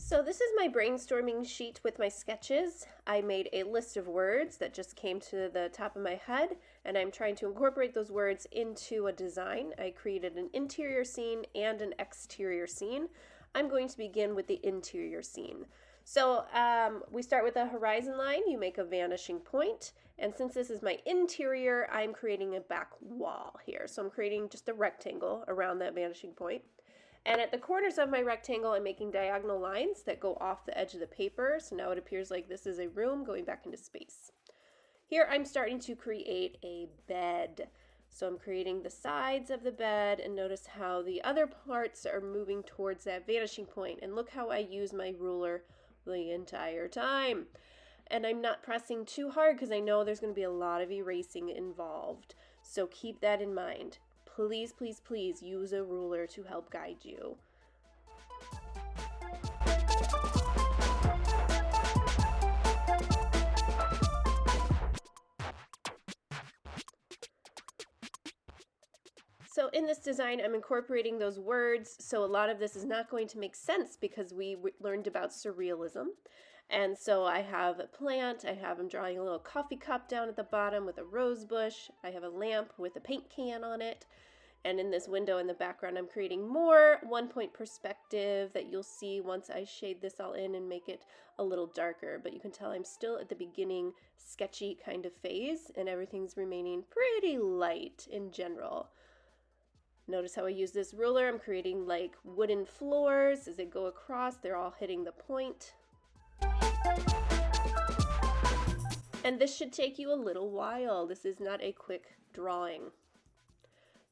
So this is my brainstorming sheet with my sketches. I made a list of words that just came to the top of my head, and I'm trying to incorporate those words into a design. I created an interior scene and an exterior scene. I'm going to begin with the interior scene. So we start with a horizon line. You make a vanishing point, and since this is my interior, I'm creating a back wall here. So I'm creating just a rectangle around that vanishing point. And at the corners of my rectangle, I'm making diagonal lines that go off the edge of the paper. So now it appears like this is a room going back into space. Here I'm starting to create a bed. So I'm creating the sides of the bed, and notice how the other parts are moving towards that vanishing point. And look how I use my ruler the entire time. And I'm not pressing too hard because I know there's going to be a lot of erasing involved. So keep that in mind. Please, please, please use a ruler to help guide you. So in this design, I'm incorporating those words. So a lot of this is not going to make sense because we learned about surrealism. And so I have a plant, I'm drawing a little coffee cup down at the bottom with a rose bush. I have a lamp with a paint can on it. And in this window in the background, I'm creating more one-point perspective that you'll see once I shade this all in and make it a little darker. But you can tell I'm still at the beginning sketchy kind of phase, and everything's remaining pretty light in general. Notice how I use this ruler. I'm creating like wooden floors as they go across. They're all hitting the point. And this should take you a little while. This is not a quick drawing.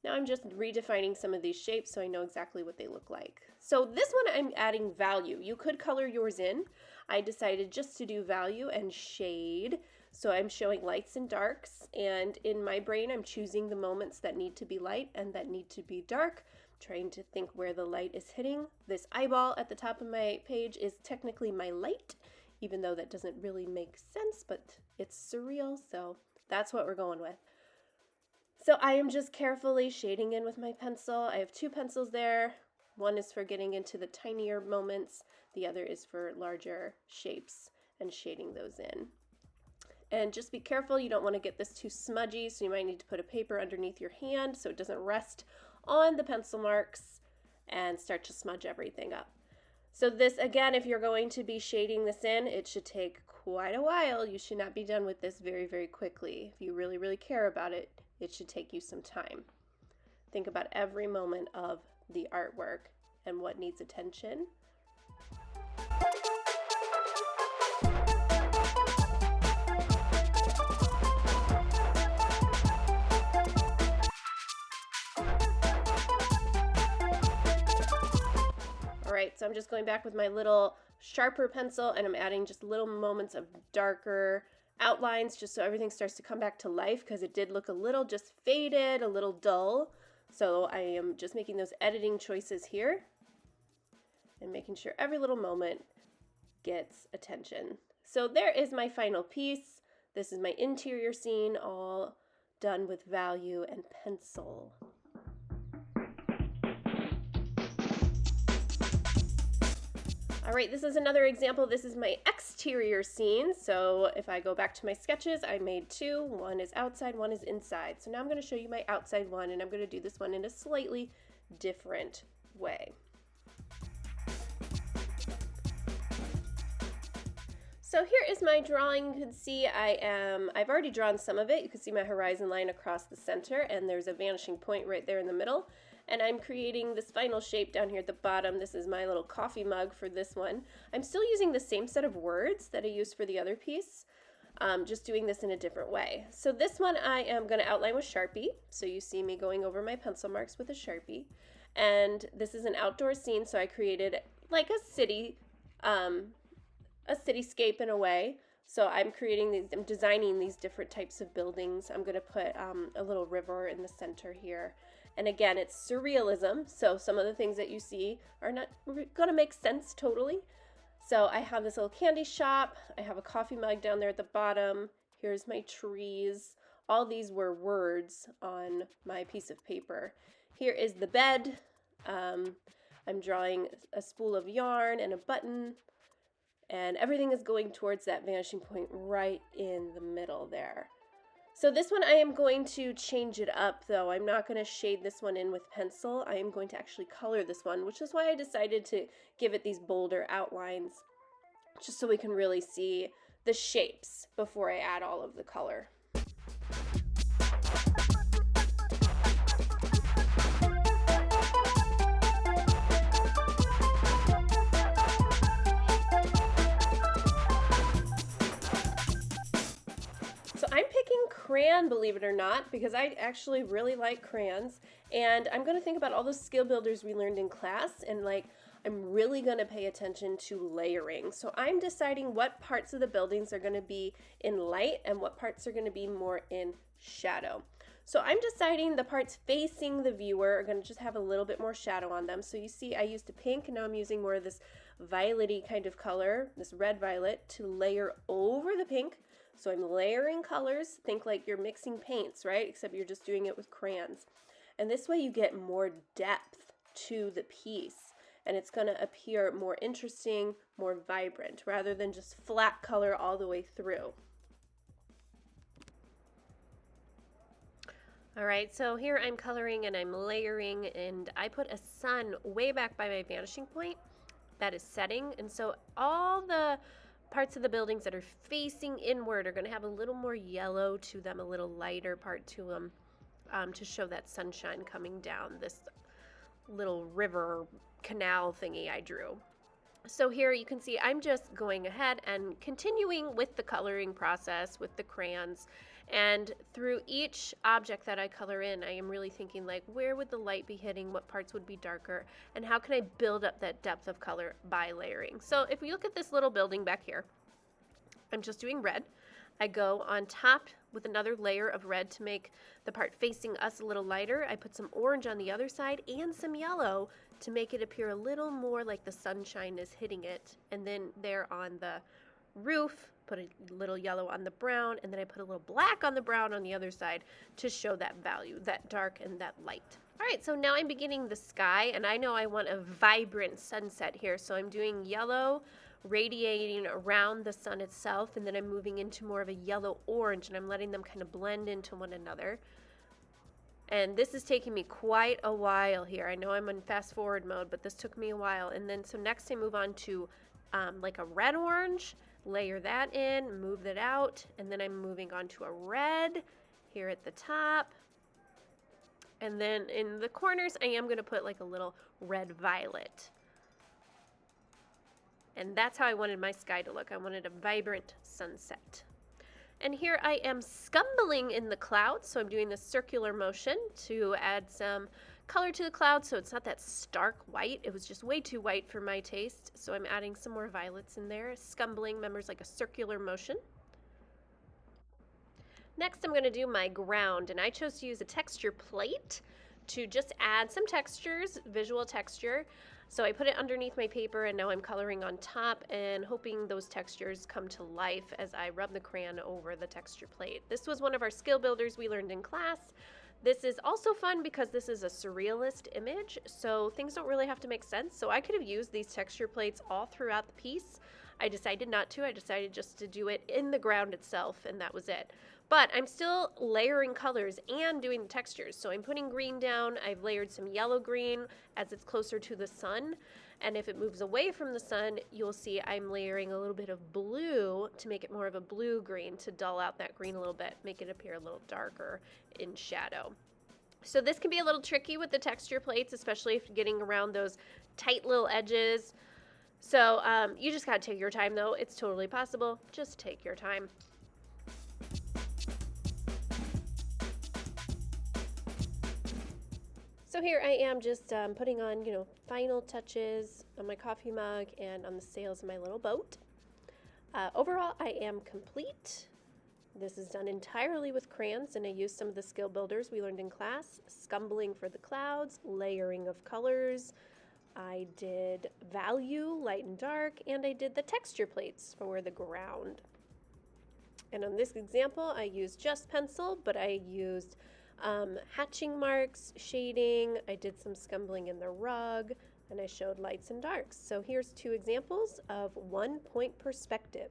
Now I'm just redefining some of these shapes so I know exactly what they look like. So this one I'm adding value. You could color yours in. I decided just to do value and shade. So I'm showing lights and darks, and in my brain I'm choosing the moments that need to be light and that need to be dark. I'm trying to think where the light is hitting. This eyeball at the top of my page is technically my light, even though that doesn't really make sense, but it's surreal, so that's what we're going with. So I am just carefully shading in with my pencil. I have two pencils there. One is for getting into the tinier moments. The other is for larger shapes and shading those in. And just be careful, you don't want to get this too smudgy, so you might need to put a paper underneath your hand so it doesn't rest on the pencil marks and start to smudge everything up. So this, again, if you're going to be shading this in, it should take quite a while. You should not be done with this very, very quickly. If you really, really care about it, it should take you some time. Think about every moment of the artwork and what needs attention. All right, so I'm just going back with my little sharper pencil, and I'm adding just little moments of darker outlines just so everything starts to come back to life, because it did look a little just faded, a little dull. So I am just making those editing choices here and making sure every little moment gets attention. So there is my final piece. This is my interior scene, all done with value and pencil. All right, this is another example. This is my exterior scene. So if I go back to my sketches, I made two. One is outside, one is inside. So now I'm going to show you my outside one, and I'm going to do this one in a slightly different way. So here is my drawing. You can see I've already drawn some of it. You can see my horizon line across the center, and there's a vanishing point right there in the middle. And I'm creating this final shape down here at the bottom. This is my little coffee mug for this one. I'm still using the same set of words that I used for the other piece, just doing this in a different way. So this one I am going to outline with Sharpie. So you see me going over my pencil marks with a Sharpie. And this is an outdoor scene, so I created like a cityscape in a way. So I'm designing these different types of buildings. I'm going to put a little river in the center here. And again, it's surrealism, so some of the things that you see are not going to make sense totally. So I have this little candy shop. I have a coffee mug down there at the bottom. Here's my trees. All these were words on my piece of paper. Here is the bed. I'm drawing a spool of yarn and a button, and everything is going towards that vanishing point right in the middle there. So this one I am going to change it up though. I'm not going to shade this one in with pencil. I am going to actually color this one, which is why I decided to give it these bolder outlines, just so we can really see the shapes before I add all of the color. So I'm picking crayon, believe it or not, because I actually really like crayons, and I'm going to think about all those skill builders we learned in class, and like I'm really going to pay attention to layering. So I'm deciding what parts of the buildings are going to be in light and what parts are going to be more in shadow. So I'm deciding the parts facing the viewer are going to just have a little bit more shadow on them. So you see I used a pink, and now I'm using more of this violet-y kind of color, this red violet, to layer over the pink. So I'm layering colors. Think like you're mixing paints, right? Except you're just doing it with crayons. And this way you get more depth to the piece, and it's going to appear more interesting, more vibrant, rather than just flat color all the way through. All right, so here I'm coloring and I'm layering, and I put a sun way back by my vanishing point that is setting, and so all the parts of the buildings that are facing inward are going to have a little more yellow to them, a little lighter part to them, to show that sunshine coming down this little river canal thingy I drew. So here you can see I'm just going ahead and continuing with the coloring process with the crayons, and through each object that I color in, I am really thinking like, where would the light be hitting, what parts would be darker, and how can I build up that depth of color by layering. So if we look at this little building back here, I'm just doing red. I go on top with another layer of red to make the part facing us a little lighter. I put some orange on the other side and some yellow to make it appear a little more like the sunshine is hitting it. And then there on the roof, put a little yellow on the brown, and then I put a little black on the brown on the other side to show that value, that dark and that light. All right, so now I'm beginning the sky, and I know I want a vibrant sunset here, so I'm doing yellow radiating around the sun itself, and then I'm moving into more of a yellow-orange, and I'm letting them kind of blend into one another. And this is taking me quite a while here. I know I'm in fast-forward mode, but this took me a while. And then so next I move on to like a red-orange, layer that in, move that out, and then I'm moving on to a red here at the top. And then in the corners, I am going to put like a little red-violet. And that's how I wanted my sky to look. I wanted a vibrant sunset. And here I am scumbling in the clouds, so I'm doing this circular motion to add some color to the clouds so it's not that stark white. It was just way too white for my taste, so I'm adding some more violets in there. Scumbling, remember, is like a circular motion. Next I'm going to do my ground, and I chose to use a texture plate to just add some textures, visual texture. So I put it underneath my paper, and now I'm coloring on top and hoping those textures come to life as I rub the crayon over the texture plate. This was one of our skill builders we learned in class. This is also fun because this is a surrealist image, so things don't really have to make sense. So I could have used these texture plates all throughout the piece. I decided not to. I decided just to do it in the ground itself, and that was it. But I'm still layering colors and doing the textures. So I'm putting green down. I've layered some yellow green as it's closer to the sun. And if it moves away from the sun, you'll see I'm layering a little bit of blue to make it more of a blue-green, to dull out that green a little bit, make it appear a little darker in shadow. So this can be a little tricky with the texture plates, especially if you're getting around those tight little edges. So you just gotta take your time though. It's totally possible. Just take your time. So here I am just putting on, final touches on my coffee mug and on the sails of my little boat. Overall, I am complete. This is done entirely with crayons, and I used some of the skill builders we learned in class. Scumbling for the clouds, layering of colors. I did value, light and dark, and I did the texture plates for the ground. And on this example, I used just pencil, but I used hatching marks, shading. I did some scumbling in the rug, and I showed lights and darks. So here's two examples of one point perspective.